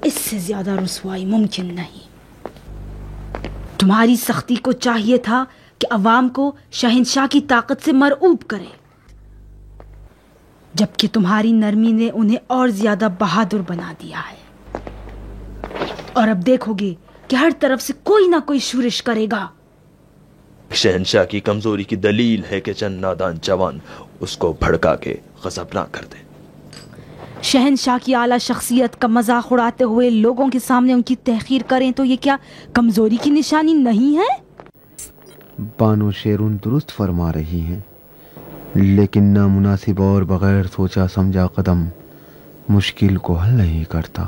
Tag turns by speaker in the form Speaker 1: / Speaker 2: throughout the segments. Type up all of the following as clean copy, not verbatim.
Speaker 1: اس سے زیادہ رسوائی ممکن نہیں۔ تمہاری سختی کو چاہیے تھا کہ عوام کو شہنشاہ کی طاقت سے مرعوب کرے، جبکہ تمہاری نرمی نے انہیں اور زیادہ بہادر بنا دیا ہے۔ اور اب دیکھو گے کہ ہر طرف سے کوئی نہ کوئی شورش کرے گا۔
Speaker 2: شہنشاہ کی کمزوری کی دلیل ہے کہ چند نادان جوان اس کو بھڑکا کے غضب نہ کر دیں۔
Speaker 1: شہنشاہ کی اعلیٰ شخصیت کا مذاق اڑاتے ہوئے لوگوں کے سامنے ان کی تحقیر کریں تو یہ کیا کمزوری کی نشانی نہیں ہے؟
Speaker 3: بانو شیرون درست فرما رہی ہیں، لیکن نامناسب اور بغیر سوچا سمجھا قدم مشکل کو حل نہیں کرتا،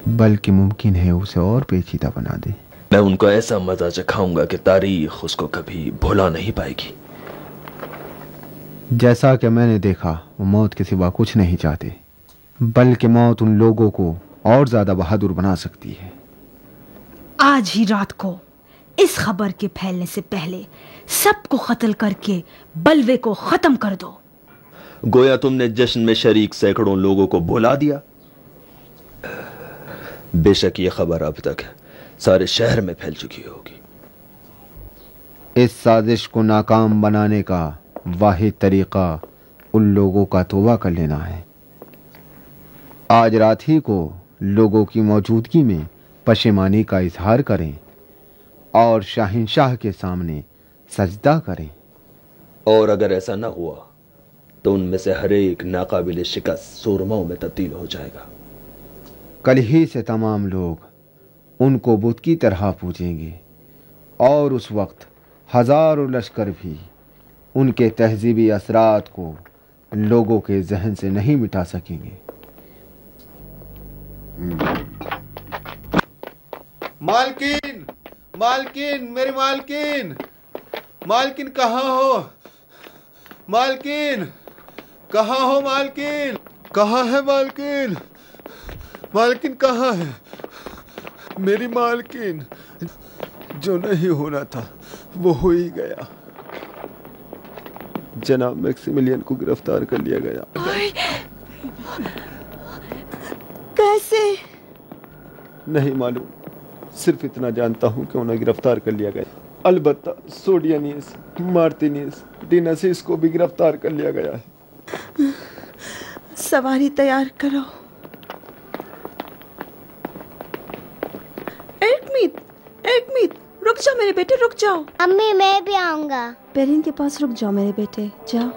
Speaker 3: بلکہ ممکن ہے اسے اور پیچیدہ بنا دے۔
Speaker 2: میں ان کو ایسا مزہ چکھاؤں گا کہ تاریخ اس کو کبھی بھولا نہیں پائے گی۔
Speaker 3: جیسا کہ میں نے دیکھا، وہ موت کے سوا کچھ نہیں چاہتے، بلکہ موت ان لوگوں کو اور زیادہ بہادر بنا سکتی ہے۔
Speaker 1: آج ہی رات کو اس خبر کے پھیلنے سے پہلے سب کو قتل کر کے بلوے کو ختم کر دو۔
Speaker 2: گویا تم نے جشن میں شریک سینکڑوں لوگوں کو بھلا دیا۔ بے شک یہ خبر اب تک سارے شہر میں پھیل چکی ہوگی۔
Speaker 3: اس سازش کو ناکام بنانے کا واحد طریقہ ان لوگوں کا توبہ کر لینا ہے۔ آج رات ہی کو لوگوں کی موجودگی میں پشیمانی کا اظہار کریں اور شاہنشاہ کے سامنے سجدہ کریں۔
Speaker 2: اور اگر ایسا نہ ہوا تو ان میں سے ہر ایک ناقابل شکست سورماؤں میں تبدیل ہو جائے گا۔
Speaker 3: کل ہی سے تمام لوگ ان کو بت کی طرح پوجیں گے، اور اس وقت ہزاروں لشکر بھی ان کے تہذیبی اثرات کو لوگوں کے ذہن سے نہیں مٹا سکیں گے۔
Speaker 4: مالکین، مالکین، میری مالکین، مالکین کہاں ہو؟ مالکین کہاں ہو؟ مالکین کہاں ہے؟ مالکین، مالکین کہاں ہے؟ میری مالکین، جو نہیں ہونا تھا وہ ہو ہی گیا۔ جناب میکسیملین کو گرفتار کر لیا گیا۔
Speaker 1: کیسے؟
Speaker 4: نہیں معلوم، صرف اتنا جانتا ہوں کہ انہیں گرفتار کر لیا گیا۔ البتہ سوڈینیس، مارتینیس، ڈیناسیس کو بھی گرفتار کر لیا گیا ہے۔
Speaker 5: سواری تیار کرو۔ ایک منٹ رک جاؤ میرے بیٹے، رک جاؤ۔
Speaker 6: امی میں بھی آؤں گا۔
Speaker 5: پیرین کے پاس رک جاؤ میرے بیٹے، جاؤ۔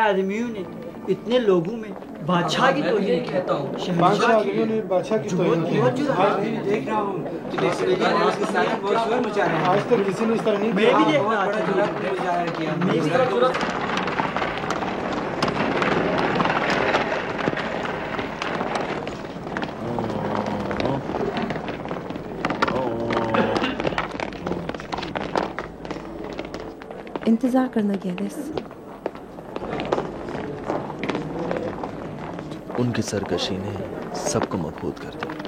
Speaker 7: آدمیوں نے اتنے لوگوں میں بادشاہ کی توہین کہتا ہوں،
Speaker 4: شہنشاہ کی بادشاہ کی توہین کی۔
Speaker 7: دیکھ رہا ہوں
Speaker 4: آج تک کسی نے اس طرح نہیں
Speaker 7: میں بھی دیکھ رہا تھا۔
Speaker 5: انتظار کرنا گیلس۔
Speaker 2: ان کی سرکشی نے سب کو مبہوت کر دیا۔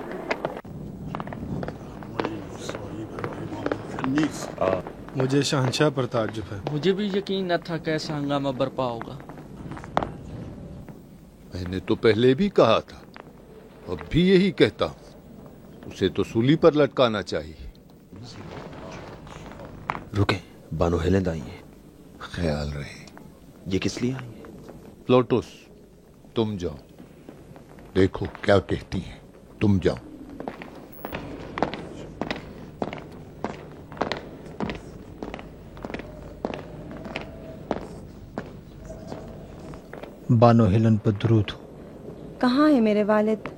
Speaker 8: مجھے شہنشاہ پر تعجب ہے۔
Speaker 9: مجھے بھی یقین نہ تھا کہ ایسا ہنگامہ برپا ہوگا۔
Speaker 10: میں نے تو پہلے بھی کہا تھا، اب بھی یہی کہتا ہوں، اسے تو سولی پر لٹکانا چاہیے۔
Speaker 2: رکیں، بانو ہیلند آئی ہیں۔
Speaker 10: خیال رہے۔
Speaker 2: یہ کس لیے آئی ہیں؟
Speaker 10: پلوٹوس، تم جاؤ، دیکھو کیا کہتی ہیں، تم جاؤ۔
Speaker 11: بانو ہیلن پر درود ہو۔
Speaker 5: کہاں ہے میرے والد؟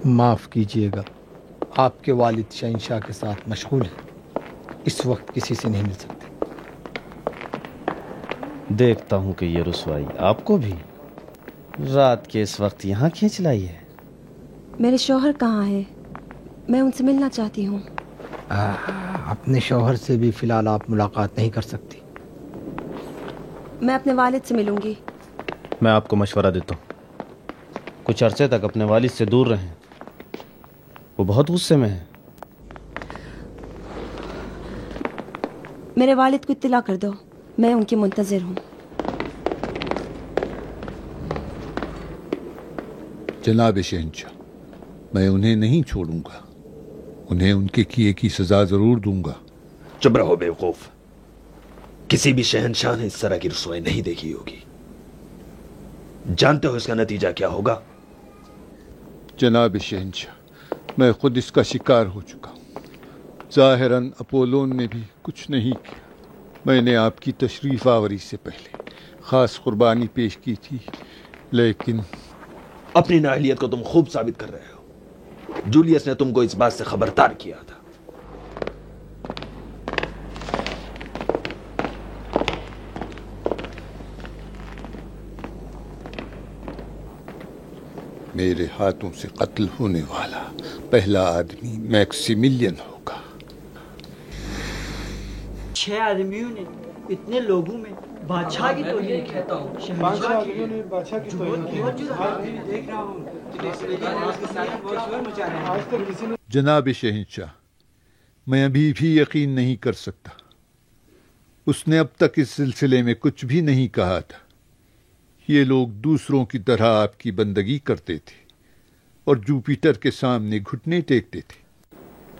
Speaker 11: معاف کیجیے گا، آپ کے والد شہنشاہ کے ساتھ مشغول ہیں، اس وقت کسی سے نہیں مل سکتے۔
Speaker 12: دیکھتا ہوں کہ یہ رسوائی آپ کو بھی رات کے اس وقت یہاں کھینچ لائی ہے۔
Speaker 5: میرے شوہر کہاں ہیں؟ میں ان سے ملنا چاہتی ہوں۔
Speaker 11: اپنے شوہر سے بھی فی الحال آپ ملاقات نہیں کر سکتی۔
Speaker 5: میں اپنے والد سے ملوں گی۔
Speaker 12: میں آپ کو مشورہ دیتا ہوں کچھ عرصے تک اپنے والد سے دور رہیں، وہ بہت غصے میں ہیں۔
Speaker 5: میرے والد کو اطلاع کر دو، میں ان کی منتظر ہوں۔
Speaker 10: جناب شہنشاہ، میں انہیں نہیں چھوڑوں گا، انہیں ان کے کیے کی سزا ضرور دوں گا۔
Speaker 2: چپ رہو بیوقوف، کسی بھی شہنشاہ نے اس طرح کی رسوائی نہیں دیکھی ہوگی۔ جانتے ہو اس کا نتیجہ کیا ہوگا؟
Speaker 10: جناب شہنشاہ، میں خود اس کا شکار ہو چکا ہوں۔ ظاہراً اپولون نے بھی کچھ نہیں کیا۔ میں نے آپ کی تشریف آوری سے پہلے خاص قربانی پیش کی تھی، لیکن
Speaker 2: اپنی نااہلیت کو تم خوب ثابت کر رہے ہو۔ جولیس نے تم کو اس بات سے خبردار کیا تھا۔
Speaker 10: میرے ہاتھوں سے قتل ہونے والا پہلا آدمی میکسیملین ہوگا۔
Speaker 7: 6 آدمیوں نے اتنے لوگوں میں بادشاہ کی توہین کہتا ہوں، 5 آدمیوں نے بادشاہ کی توہین دیکھ رہا ہوں۔
Speaker 10: جناب شہنشاہ، میں ابھی بھی یقین نہیں کر سکتا۔ اس نے اب تک اس سلسلے میں کچھ بھی نہیں کہا تھا۔ یہ لوگ دوسروں کی طرح آپ کی بندگی کرتے تھے اور جوپیٹر کے سامنے گھٹنے ٹیکتے تھے۔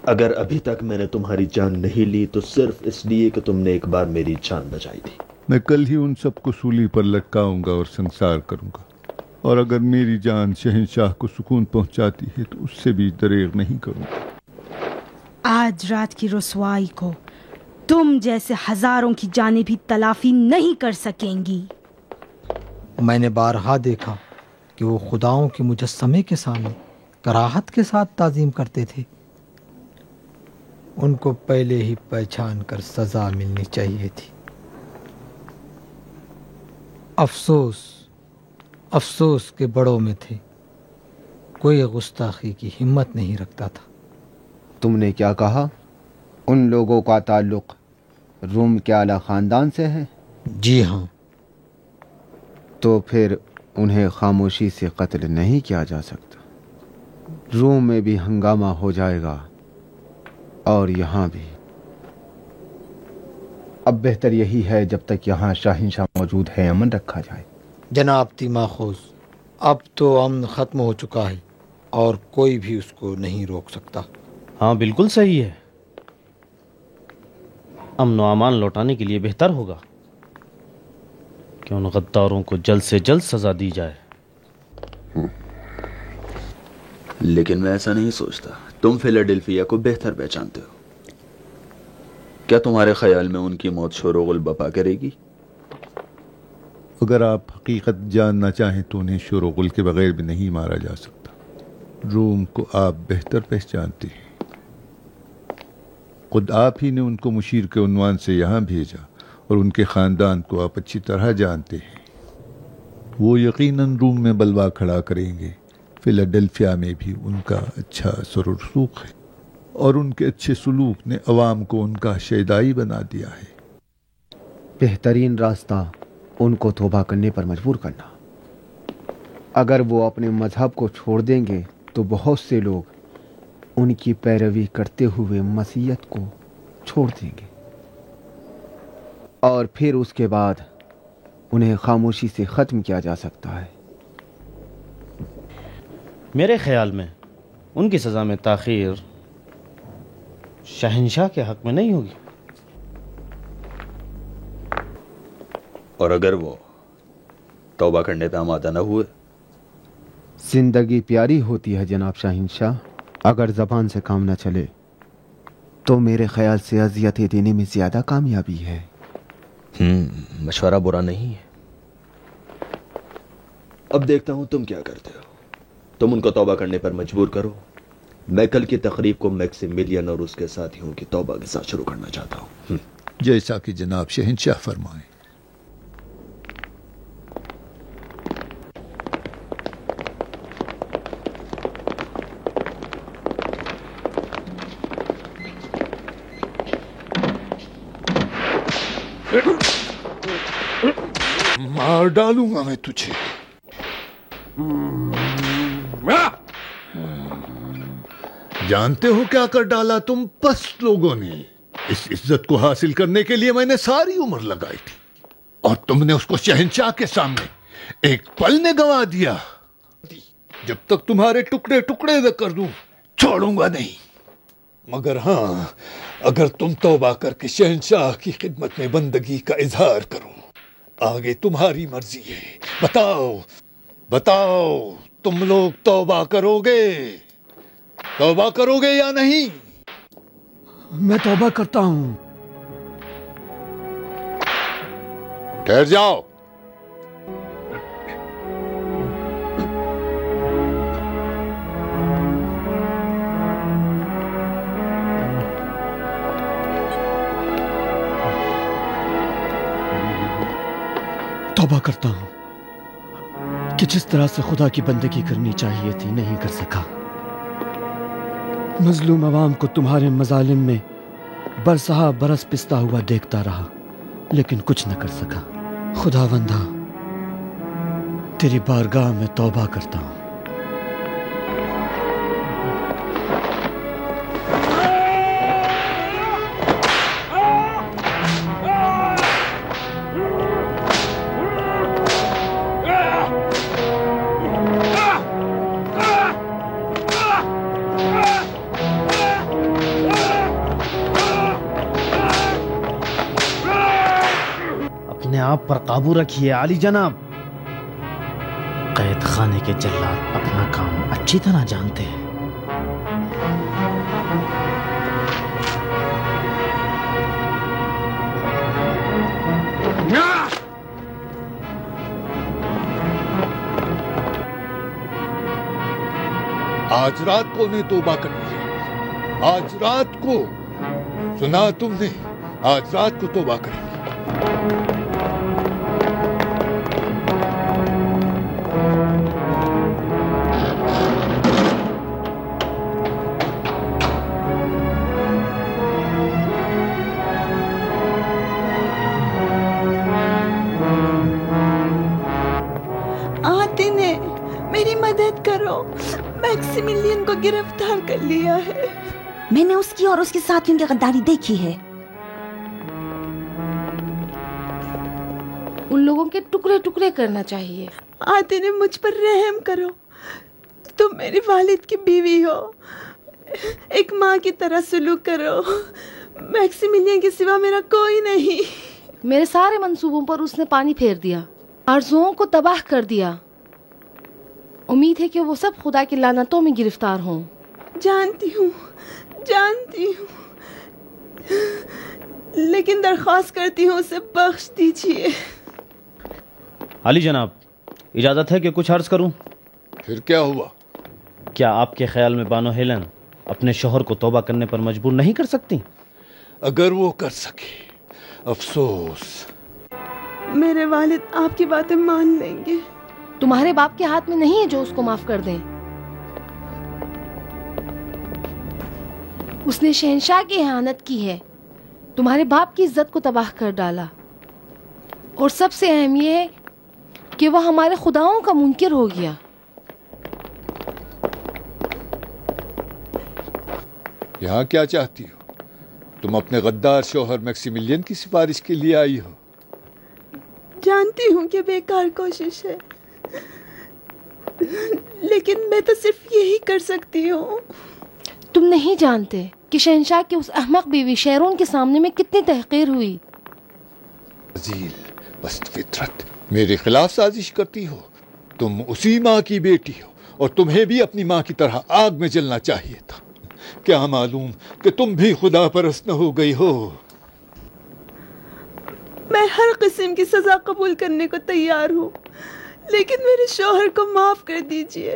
Speaker 2: اگر ابھی تک میں نے تمہاری جان نہیں لی تو صرف اس لیے کہ تم نے ایک بار میری جان بچائی تھی۔
Speaker 10: میں کل ہی ان سب کو سولی پر لٹکاؤں گا اور سنسار کروں گا، اور اگر میری جان شہنشاہ کو سکون پہنچاتی ہے تو اس سے بھی دریغ نہیں کروں گا۔
Speaker 1: آج رات کی رسوائی کو تم جیسے ہزاروں کی جانیں بھی تلافی نہیں کر سکیں گی۔
Speaker 11: میں نے بارہا دیکھا کہ وہ خداؤں کے مجسمے کے سامنے کراہت کے ساتھ تعظیم کرتے تھے۔ ان کو پہلے ہی پہچان کر سزا ملنی چاہیے تھی۔ افسوس افسوس کے بڑوں میں تھے، کوئی گستاخی کی ہمت نہیں رکھتا تھا۔
Speaker 3: تم نے کیا کہا؟ ان لوگوں کا تعلق روم کے اعلیٰ خاندان سے ہے؟
Speaker 11: جی ہاں۔
Speaker 3: تو پھر انہیں خاموشی سے قتل نہیں کیا جا سکتا۔ روم میں بھی ہنگامہ ہو جائے گا اور یہاں بھی۔ اب بہتر یہی ہے جب تک یہاں شاہنشاہ موجود ہے امن رکھا جائے۔
Speaker 11: جناب تیماخوس، اب تو امن ختم ہو چکا ہے اور کوئی بھی اس کو نہیں روک سکتا۔
Speaker 12: ہاں بالکل صحیح ہے، امن و امان لوٹانے کے لیے بہتر ہوگا کہ ان غداروں کو جلد سے جلد سزا دی جائے۔
Speaker 2: لیکن میں ایسا نہیں سوچتا۔ تم فیلاڈیلفیا کو بہتر پہچانتے ہو۔ کیا تمہارے خیال میں ان کی موت شور و غل بپا کرے گی؟
Speaker 10: اگر آپ حقیقت جاننا چاہیں تو انہیں شور و غل کے بغیر بھی نہیں مارا جا سکتا۔ روم کو آپ بہتر پہچانتے ہیں، خود آپ ہی نے ان کو مشیر کے عنوان سے یہاں بھیجا اور ان کے خاندان کو آپ اچھی طرح جانتے ہیں۔ وہ یقیناً روم میں بلوا کھڑا کریں گے۔ فیلاڈیلفیا میں بھی ان کا اچھا اثر و رسوخ ہے اور ان کے اچھے سلوک نے عوام کو ان کا شیدائی بنا دیا ہے۔
Speaker 3: بہترین راستہ ان کو توبہ کرنے پر مجبور کرنا۔ اگر وہ اپنے مذہب کو چھوڑ دیں گے تو بہت سے لوگ ان کی پیروی کرتے ہوئے مسیحیت کو چھوڑ دیں گے، اور پھر اس کے بعد انہیں خاموشی سے ختم کیا جا سکتا ہے۔
Speaker 12: میرے خیال میں ان کی سزا میں تاخیر شہنشاہ کے حق میں نہیں ہوگی۔
Speaker 2: اور اگر وہ توبہ کرنے پہ آمادہ نہ ہوئے؟
Speaker 3: زندگی پیاری ہوتی ہے جناب شاہنشاہ، اگر زبان سے کام نہ چلے تو میرے خیال سے اذیتیں دینے میں زیادہ کامیابی ہے۔
Speaker 2: مشورہ برا نہیں ہے۔ اب دیکھتا ہوں تم کیا کرتے ہو۔ تم ان کو توبہ کرنے پر مجبور کرو میں کل کی تقریب کو میکسیمیلین اور اس کے ساتھیوں کی توبہ کے ساتھ شروع کرنا چاہتا ہوں.
Speaker 10: جیسا کہ جناب شہنشاہ فرمائیں. مار ڈالوں گا میں تجھے. جانتے ہو کیا کر ڈالا تم پست لوگوں نے؟ اس عزت کو حاصل کرنے کے لیے میں نے ساری عمر لگائی تھی اور تم نے اس کو شہنشاہ کے سامنے ایک پل نے گنوا دیا. جب تک تمہارے ٹکڑے ٹکڑے نہ کر دوں چھوڑوں گا نہیں. مگر ہاں، اگر تم توبہ کر کے شہنشاہ کی خدمت میں بندگی کا اظہار کرو، آگے تمہاری مرضی ہے. بتاؤ تم لوگ توبہ کرو گے یا نہیں؟
Speaker 7: میں توبہ کرتا ہوں.
Speaker 10: ٹھہر جاؤ.
Speaker 7: توبہ کرتا ہوں کہ جس طرح سے خدا کی بندگی کرنی چاہیے تھی نہیں کر سکا. مظلوم عوام کو تمہارے مظالم میں برسہا برس پستا ہوا دیکھتا رہا لیکن کچھ نہ کر سکا. خداوندا تیری بارگاہ میں توبہ کرتا ہوں.
Speaker 12: آپ پر قابو رکھیے عالی جناب.
Speaker 13: قید خانے کے جلاد اپنا کام اچھی طرح جانتے ہیں.
Speaker 10: آج رات کو نے توبہ کرنی ہے. آج رات کو سنا تم نے؟ آج رات کو توبہ کریں گے.
Speaker 14: میری مدد کرو، میکسیمیلین کو گرفتار کر لیا ہے.
Speaker 5: میں نے اس کی اور اس کے ساتھیوں کی غداری دیکھی ہے.
Speaker 15: ان لوگوں کے ٹکڑے ٹکڑے کرنا چاہیے.
Speaker 14: آتے نے مجھ پر رحم کرو. تم میرے والد کی بیوی ہو، ایک ماں کی طرح سلوک کرو. میکسیمیلین کے سوا میرا کوئی نہیں.
Speaker 15: میرے سارے منصوبوں پر اس نے پانی پھیر دیا، آرزوؤں کو تباہ کر دیا. امید ہے کہ وہ سب خدا کی لعنتوں میں گرفتار ہوں.
Speaker 14: جانتی ہوں لیکن درخواست کرتی ہوں اسے بخش دیجیے.
Speaker 12: علی جناب، اجازت ہے کہ کچھ عرض کروں؟
Speaker 10: پھر کیا ہوا؟
Speaker 12: کیا آپ کے خیال میں بانو ہیلن اپنے شوہر کو توبہ کرنے پر مجبور نہیں کر سکتی؟
Speaker 10: اگر وہ کر سکے، افسوس.
Speaker 14: میرے والد آپ کی باتیں مان لیں گے.
Speaker 15: تمہارے باپ کے ہاتھ میں نہیں ہے جو اس کو معاف کر دیں. اس نے شہنشاہ کی اہانت کی ہے، تمہارے باپ کی عزت کو تباہ کر ڈالا، اور سب سے اہم یہ ہے کہ وہ ہمارے خداؤں کا منکر ہو گیا.
Speaker 10: یہاں کیا چاہتی ہو؟ تم اپنے غدار شوہر میکسیمیلین کی سفارش کے لیے آئی ہو.
Speaker 14: جانتی ہوں کہ بیکار کوشش ہے، لیکن میں تو صرف یہی کر سکتی ہوں.
Speaker 15: تم نہیں جانتے کہ شہنشاہ کی اس احمق بیوی شیرون کے سامنے میں کتنی تحقیر ہوئی.
Speaker 10: عزیل پست فطرت، میرے خلاف سازش کرتی ہو. تم اسی ماں کی بیٹی ہو اور تمہیں بھی اپنی ماں کی طرح آگ میں جلنا چاہیے تھا. کیا معلوم کہ تم بھی خدا پرست نہ ہو گئی ہو.
Speaker 14: میں ہر قسم کی سزا قبول کرنے کو تیار ہوں، لیکن میرے شوہر کو معاف کر دیجیے.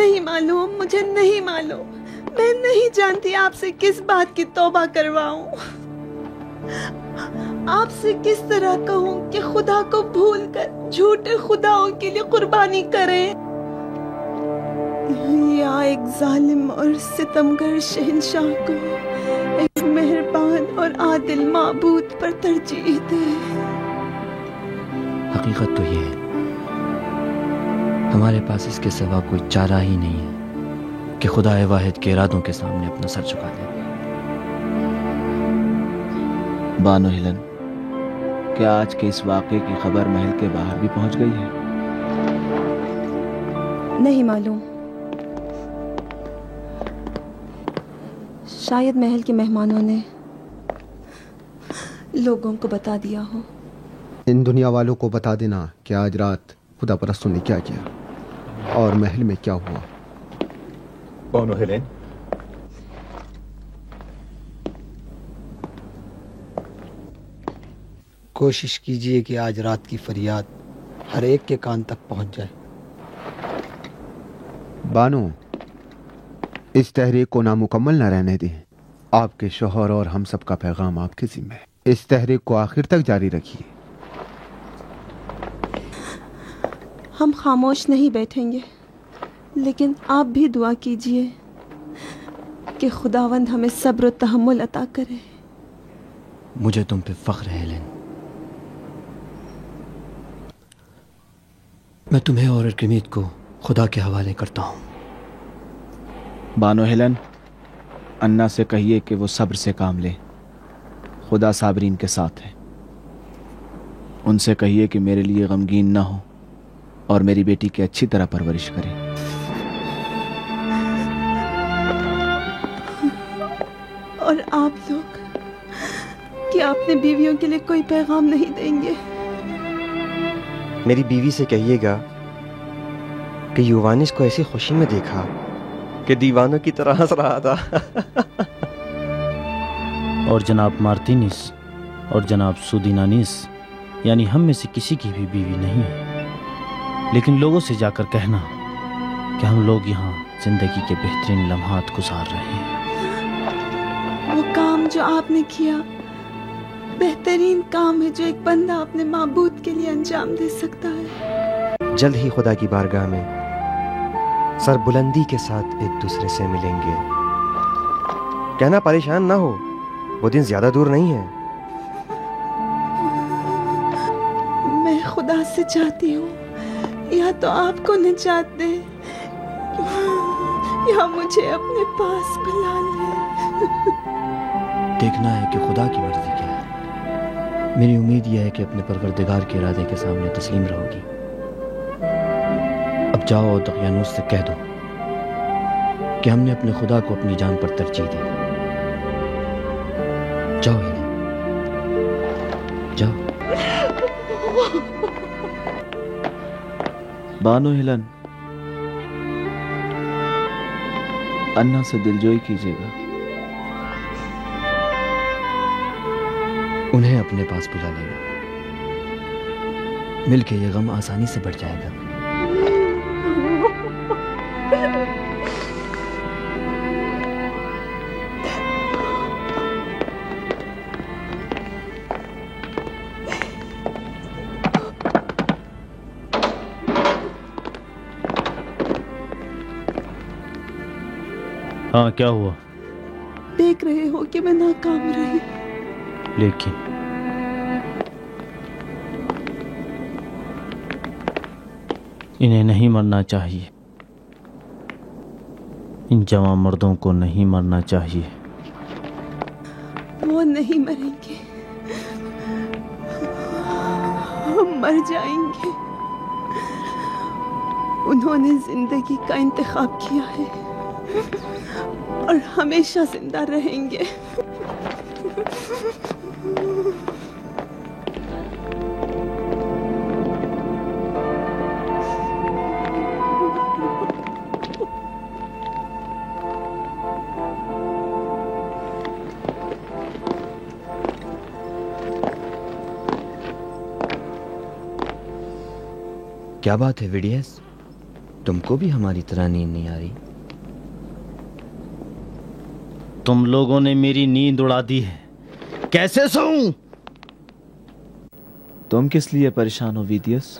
Speaker 14: نہیں معلوم، مجھے نہیں معلوم، میں نہیں جانتی آپ سے کس بات کی توبہ کرواؤں، آپ سے کس طرح کہوں کہ خدا کو بھول کر جھوٹے خداؤں کے لیے قربانی کریں، یا ایک ظالم اور ستمگر شہنشاہ کو ایک مہربان اور عادل معبود پر ترجیح دے۔
Speaker 16: حقیقت تو یہ ہے ہمارے پاس اس کے سوا کوئی چارہ ہی نہیں ہے کہ خدا واحد کے ارادوں کے سامنے اپنا سر جھکا دیں۔
Speaker 3: بانو ہیلن، کیا آج کے اس واقعے کی خبر محل کے باہر بھی پہنچ گئی ہے؟
Speaker 5: نہیں معلوم، شاید محل کے مہمانوں نے لوگوں کو بتا دیا ہو۔
Speaker 3: ان دنیا والوں کو بتا دینا کہ آج رات خدا پرستوں نے کیا کیا اور محل میں کیا ہوا۔
Speaker 17: بانو ہیلن،
Speaker 11: کوشش کیجئے کہ آج رات کی فریاد ہر ایک کے کان تک پہنچ جائے۔
Speaker 3: بانو، اس تحریک کو نامکمل نہ رہنے دیں۔ آپ کے شوہر اور ہم سب کا پیغام آپ کے ذمہ ہے۔ اس تحریک کو آخر تک جاری رکھیے۔
Speaker 5: ہم خاموش نہیں بیٹھیں گے، لیکن آپ بھی دعا کیجئے کہ خداوند ہمیں صبر و تحمل عطا کرے۔
Speaker 16: مجھے تم پہ فخر ہے ہیلن۔ میں تمہیں اور ارکمیت کو خدا کے حوالے کرتا ہوں۔
Speaker 3: بانو ہیلن، انا سے کہیے کہ وہ صبر سے کام لے، خدا صابرین کے ساتھ ہے۔ ان سے کہیے کہ میرے لیے غمگین نہ ہو اور میری بیٹی کی اچھی طرح پرورش کرے۔
Speaker 14: اور آپ لوگ کیا اپنے بیویوں کے لیے کوئی پیغام نہیں دیں گے؟
Speaker 18: میری بیوی سے کہیے گا کہ یووانس کو ایسی خوشی میں دیکھا کہ دیوانوں کی طرح ہنس رہا تھا۔
Speaker 12: اور جناب مارتینس اور جناب سودینانیس، یعنی ہم میں سے کسی کی بھی بیوی نہیں ہے، لیکن لوگوں سے جا کر کہنا کہ ہم لوگ یہاں زندگی کے بہترین لمحات گزار رہے ہیں۔
Speaker 14: وہ کام جو آپ نے کیا بہترین کام ہے جو ایک بندہ اپنے معبود کے لیے انجام دے سکتا ہے۔
Speaker 18: جلد ہی خدا کی بارگاہ میں سر بلندی کے ساتھ ایک دوسرے سے ملیں گے۔ کہنا پریشان نہ ہو، وہ دن زیادہ دور نہیں ہے۔
Speaker 14: میں خدا سے چاہتی ہوں یا تو آپ کو نجات دے یا مجھے اپنے پاس بلا لے۔
Speaker 16: دیکھنا ہے کہ خدا کی مرضی کیا ہے۔ میری امید یہ ہے کہ اپنے پروردگار کے ارادے کے سامنے تسلیم رہو گی۔ اب جاؤ اور دقیانوس سے کہہ دو کہ ہم نے اپنے خدا کو اپنی جان پر ترجیح دی۔ جاؤ ہیلن، جاؤ۔
Speaker 3: بانو ہیلن، انا سے دلجوئی کیجیے گا۔
Speaker 16: انہیں اپنے پاس بلا لے گا، مل کے یہ غم آسانی سے بڑھ جائے گا۔
Speaker 12: ہاں، کیا ہوا؟
Speaker 14: دیکھ رہے ہو کہ میں ناکام رہی،
Speaker 12: لیکن انہیں نہیں مرنا چاہیے، ان جوان مردوں کو نہیں مرنا چاہیے۔
Speaker 14: وہ نہیں مریں گے، ہم مر جائیں گے۔ انہوں نے زندگی کا انتخاب کیا ہے اور ہمیشہ زندہ رہیں گے۔
Speaker 16: کیا بات ہے ویڈیس؟ تم کو بھی ہماری طرح نیند نہیں آ رہی؟
Speaker 12: تم لوگوں نے میری نیند اڑا دی ہے، کیسے سوؤں؟
Speaker 16: تم کس لیے پریشان ہو ویدیوس؟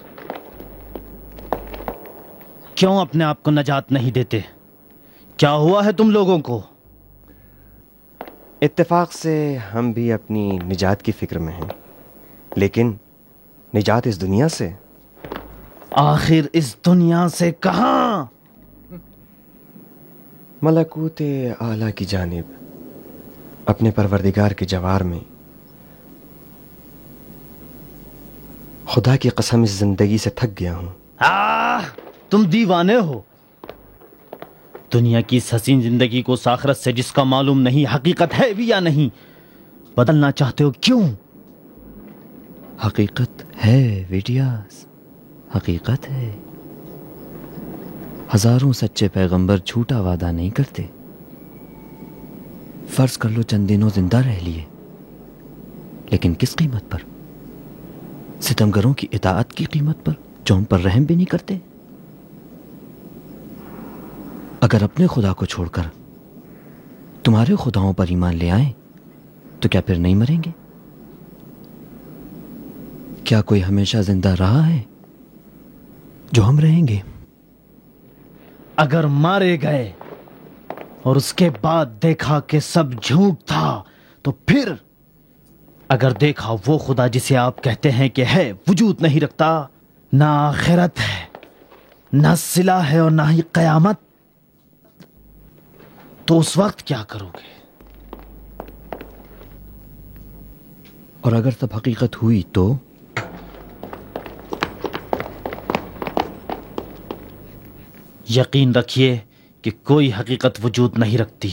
Speaker 12: کیوں اپنے آپ کو نجات نہیں دیتے؟ کیا ہوا ہے تم لوگوں کو؟
Speaker 18: اتفاق سے ہم بھی اپنی نجات کی فکر میں ہیں، لیکن نجات اس دنیا سے؟
Speaker 12: آخر اس دنیا سے کہاں؟
Speaker 18: ملکوت اعلیٰ کی جانب، اپنے پروردگار کے جوار میں۔ خدا کی قسم اس زندگی سے تھک گیا ہوں۔
Speaker 12: تم دیوانے ہو؟ دنیا کی اس حسین زندگی کو آخرت سے جس کا معلوم نہیں حقیقت ہے بھی یا نہیں، بدلنا چاہتے ہو کیوں؟
Speaker 16: حقیقت ہے ویڈیاس، حقیقت ہے۔ ہزاروں سچے پیغمبر جھوٹا وعدہ نہیں کرتے۔ فرض کر لو چند دنوں زندہ رہ لیے، لیکن کس قیمت پر؟ ستمگروں کی اطاعت کی قیمت پر، جو ان پر رحم بھی نہیں کرتے۔ اگر اپنے خدا کو چھوڑ کر تمہارے خداؤں پر ایمان لے آئیں تو کیا پھر نہیں مریں گے؟ کیا کوئی ہمیشہ زندہ رہا ہے جو ہم رہیں گے؟
Speaker 12: اگر مارے گئے اور اس کے بعد دیکھا کہ سب جھوٹ تھا تو پھر؟ اگر دیکھا وہ خدا جسے آپ کہتے ہیں کہ ہے وجود نہیں رکھتا، نہ آخرت ہے، نہ صلہ ہے اور نہ ہی قیامت، تو اس وقت کیا کرو گے؟
Speaker 16: اور اگر تب حقیقت ہوئی تو؟
Speaker 12: یقین رکھیے کہ کوئی حقیقت وجود نہیں رکھتی۔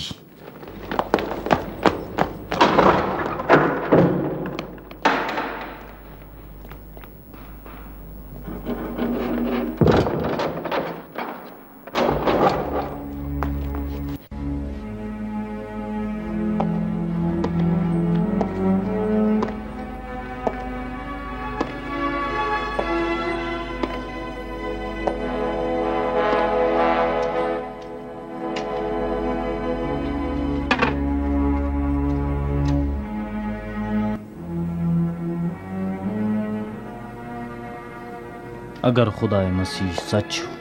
Speaker 12: اگر خدا مسیح سچ ہو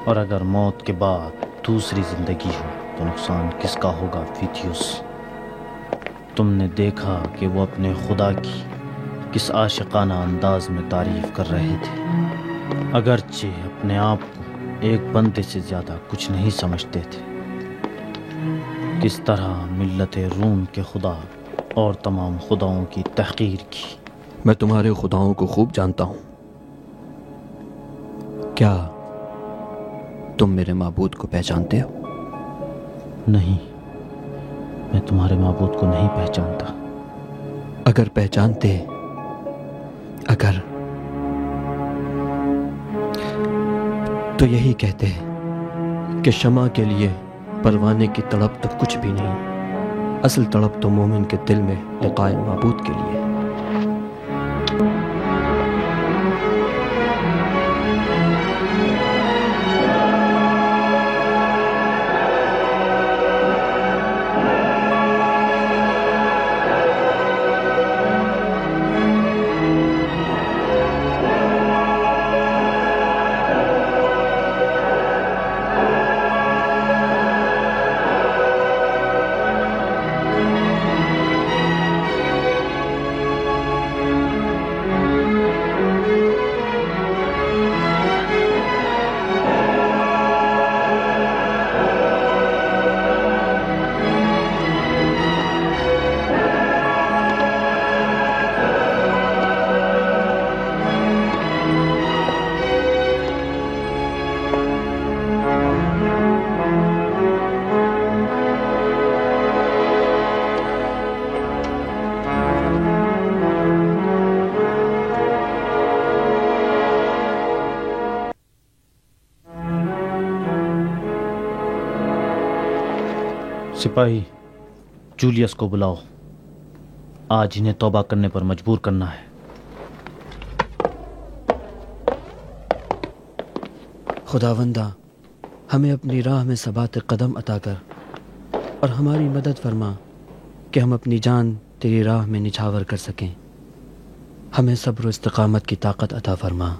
Speaker 12: اور اگر موت کے بعد دوسری زندگی ہو تو نقصان کس کا ہوگا ویدیوس؟ تم نے دیکھا کہ وہ اپنے خدا کی کس عاشقانہ انداز میں تعریف کر رہے تھے، اگرچہ اپنے آپ کو ایک بندے سے زیادہ کچھ نہیں سمجھتے تھے۔ کس طرح ملت روم کے خدا اور تمام خداؤں کی تحقیر کی۔
Speaker 16: میں تمہارے خداؤں کو خوب جانتا ہوں۔ کیا تم میرے معبود کو پہچانتے ہو؟
Speaker 12: نہیں، میں تمہارے معبود کو نہیں پہچانتا۔
Speaker 16: اگر پہچانتے، اگر تو یہی کہتے کہ شمع کے لیے پروانے کی تڑپ تو کچھ بھی نہیں، اصل تڑپ تو مومن کے دل میں لقائے معبود کے لیے۔
Speaker 12: سپاہی، جولیس کو بلاؤ، آج انہیں توبہ کرنے پر مجبور کرنا ہے۔
Speaker 16: خداوندہ ہمیں اپنی راہ میں ثبات قدم عطا کر اور ہماری مدد فرما کہ ہم اپنی جان تیری راہ میں نچھاور کر سکیں. ہمیں صبر و استقامت کی طاقت عطا فرما.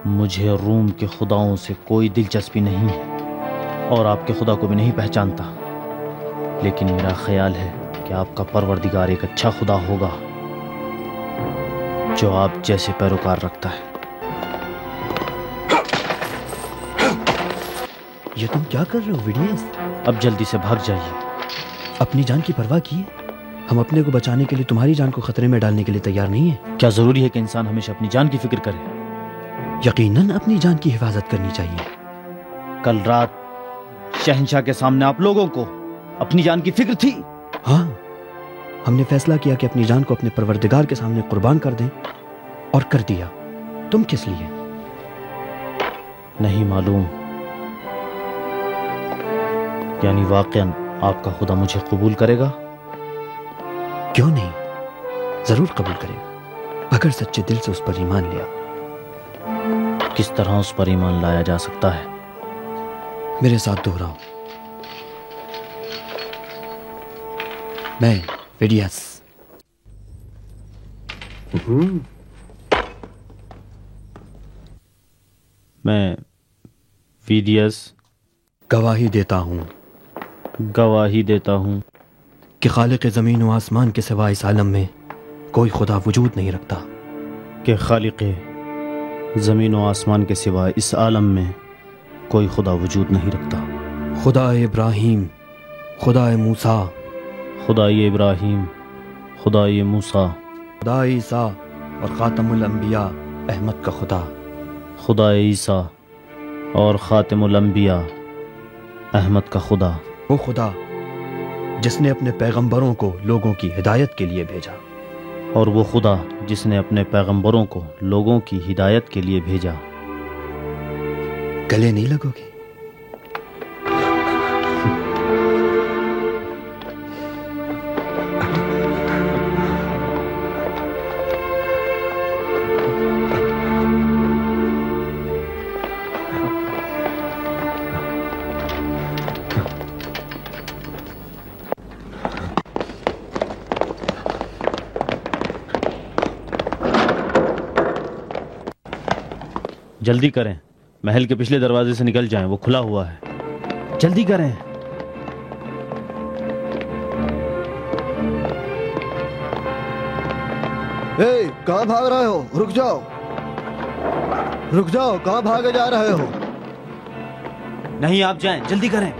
Speaker 12: مجھے روم کے خداؤں سے کوئی دلچسپی نہیں ہے اور آپ کے خدا کو بھی نہیں پہچانتا، لیکن میرا خیال ہے کہ آپ کا پروردگار ایک اچھا خدا ہوگا جو آپ جیسے پیروکار رکھتا ہے.
Speaker 16: یہ تم کیا کر رہے ہو ویڈیوز؟
Speaker 12: اب جلدی سے بھاگ جائیے.
Speaker 16: اپنی جان کی پرواہ کیے؟ ہم اپنے کو بچانے کے لیے تمہاری جان کو خطرے میں ڈالنے کے لیے تیار نہیں ہیں.
Speaker 12: کیا ضروری ہے کہ انسان ہمیشہ اپنی جان کی فکر کرے؟
Speaker 16: یقیناً اپنی جان کی حفاظت کرنی چاہیے.
Speaker 12: کل رات شہنشاہ کے سامنے آپ لوگوں کو اپنی جان کی فکر تھی؟
Speaker 16: ہاں، ہم نے فیصلہ کیا کہ اپنی جان کو اپنے پروردگار کے سامنے قربان کر دیں، اور کر دیا. تم کس لیے؟
Speaker 12: نہیں معلوم. یعنی واقعاً آپ کا خدا مجھے قبول کرے گا؟
Speaker 16: کیوں نہیں، ضرور قبول کرے گا اگر سچے دل سے اس پر ایمان لیا.
Speaker 12: کس طرح اس پر ایمان لایا جا سکتا ہے؟
Speaker 16: میرے ساتھ دہراؤ. میں ویڈیاس.
Speaker 12: میں ویڈیاس
Speaker 16: گواہی دیتا ہوں کہ خالق زمین و آسمان کے سوا اس عالم میں کوئی خدا وجود نہیں رکھتا.
Speaker 12: کہ خالق زمین و آسمان کے سوا اس عالم میں کوئی خدا وجود نہیں رکھتا.
Speaker 16: خدا ابراہیم، خدا موسیٰ،
Speaker 12: خدا ابراہیم، خدا موسیٰ،
Speaker 16: خدا عیسیٰ اور خاتم الانبیاء احمد کا خدا.
Speaker 12: خدا عیسیٰ اور خاتم الانبیاء احمد کا خدا.
Speaker 16: وہ خدا جس نے اپنے پیغمبروں کو لوگوں کی ہدایت کے لیے بھیجا.
Speaker 12: اور وہ خدا جس نے اپنے پیغمبروں کو لوگوں کی ہدایت کے لیے بھیجا.
Speaker 16: گلے نہیں لگو گے؟
Speaker 12: جلدی کریں، محل کے پچھلے دروازے سے نکل جائیں، وہ کھلا ہوا ہے. جلدی کریں.
Speaker 3: کہاں بھاگ رہے ہو؟ رک جاؤ، رک جاؤ، کہاں بھاگے جا رہے ہو؟
Speaker 12: نہیں، آپ جائیں، جلدی کریں.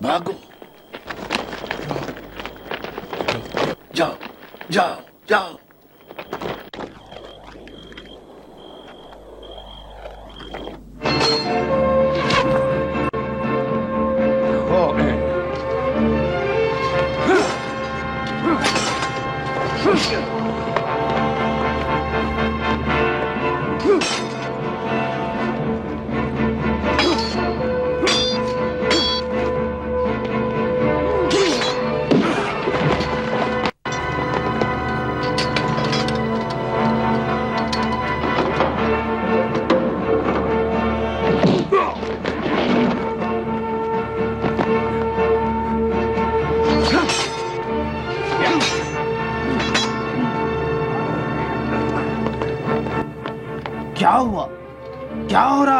Speaker 2: بھاگو، جاؤ جاؤ جاؤ.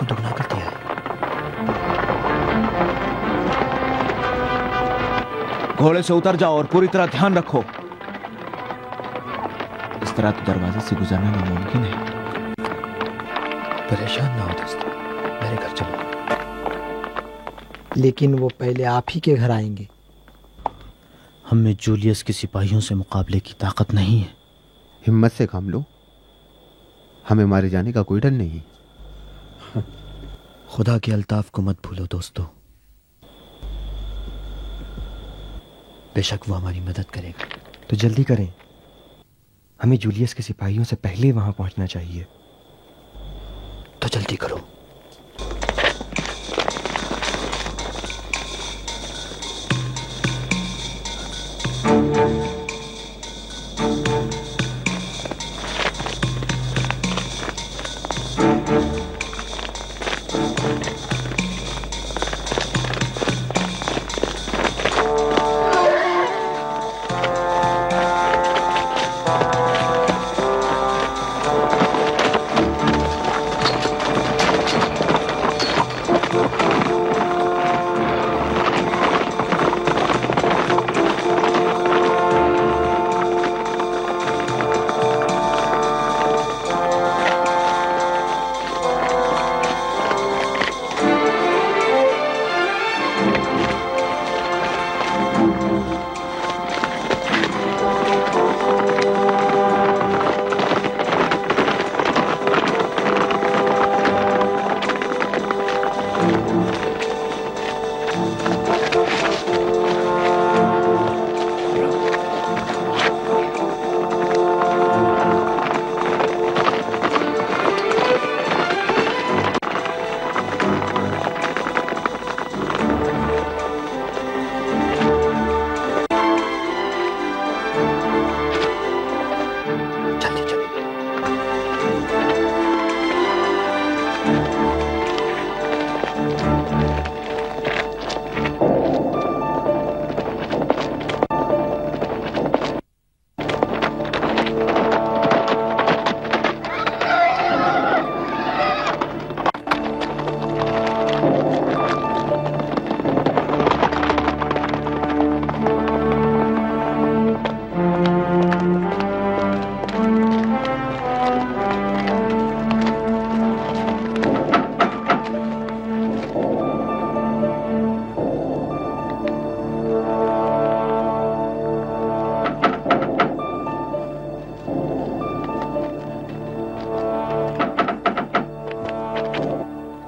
Speaker 16: فیصلے کو دگنا کر دیا ہے۔
Speaker 19: گھوڑے سے اتر جاؤ اور پوری طرح دھیان رکھو، اس طرح تو دروازے سے گزرنا ناممکن ہے۔
Speaker 16: پریشان نہ ہو دوست، میرے گھر چلو۔
Speaker 11: لیکن وہ پہلے آپ ہی کے گھر آئیں گے۔
Speaker 12: ہم میں جولیس کے سپاہیوں سے مقابلے کی طاقت نہیں ہے۔
Speaker 3: ہمت سے کام لو، ہمیں مارے جانے کا کوئی ڈر نہیں۔
Speaker 16: خدا کے الطاف کو مت بھولو دوستو، بے شک وہ ہماری مدد کرے گا۔
Speaker 18: تو جلدی کریں، ہمیں جولیس کے سپاہیوں سے پہلے وہاں پہنچنا چاہیے۔
Speaker 16: تو جلدی کرو۔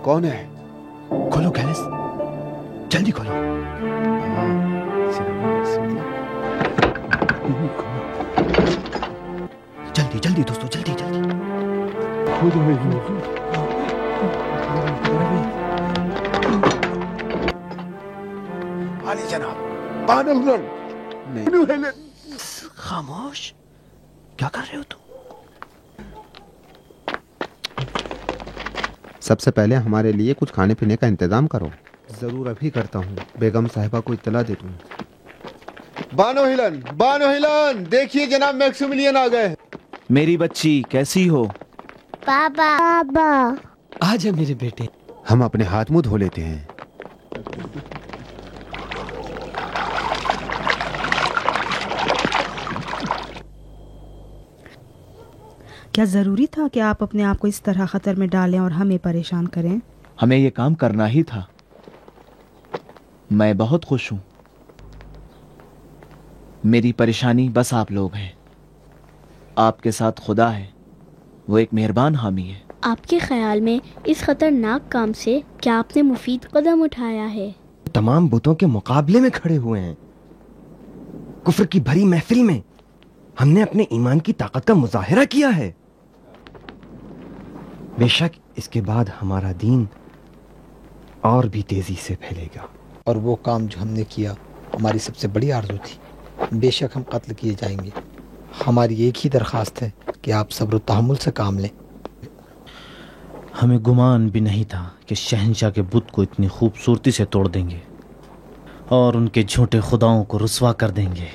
Speaker 3: کون ہے؟
Speaker 16: کھولو گیلس، جلدی کھولو۔ جلدی جلدی دوستو، جلدی جلدی۔
Speaker 19: علی جناب، بانو ہیلن۔
Speaker 16: خاموش، کیا کر رہے ہو تم؟
Speaker 3: سب سے پہلے ہمارے لیے کچھ کھانے پینے کا انتظام کرو۔ ضرور ابھی کرتا ہوں، بیگم صاحبہ کو اطلاع دے دوں۔
Speaker 19: بانو ہیلن، دیکھیے جناب میکسیملین آ گئے۔ میری بچی کیسی ہو؟
Speaker 4: بابا
Speaker 16: آ جا میرے بیٹے۔
Speaker 3: ہم اپنے ہاتھ منہ دھو لیتے ہیں۔
Speaker 1: کیا ضروری تھا کہ آپ اپنے آپ کو اس طرح خطر میں ڈالیں اور ہمیں پریشان کریں؟
Speaker 19: ہمیں یہ کام کرنا ہی تھا۔ میں بہت خوش ہوں۔ میری پریشانی بس آپ لوگ ہیں۔ آپ کے ساتھ خدا ہے، وہ ایک مہربان حامی ہے۔
Speaker 4: آپ کے خیال میں اس خطرناک کام سے کیا آپ نے مفید قدم اٹھایا ہے؟
Speaker 18: تمام بتوں کے مقابلے میں کھڑے ہوئے ہیں۔ کفر کی بھری محفل میں ہم نے اپنے ایمان کی طاقت کا مظاہرہ کیا ہے۔ بے شک اس کے بعد ہمارا دین اور بھی تیزی سے پھیلے گا۔
Speaker 11: اور وہ کام جو ہم نے کیا ہماری سب سے بڑی آرزو تھی۔ بے شک ہم قتل کیے جائیں گے۔ ہماری ایک ہی درخواست ہے کہ آپ صبر و تحمل سے کام لیں۔
Speaker 12: ہمیں گمان بھی نہیں تھا کہ شہنشاہ کے بت کو اتنی خوبصورتی سے توڑ دیں گے اور ان کے جھوٹے خداؤں کو رسوا کر دیں گے۔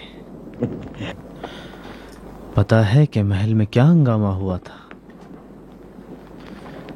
Speaker 12: پتہ ہے کہ محل میں کیا ہنگامہ ہوا تھا؟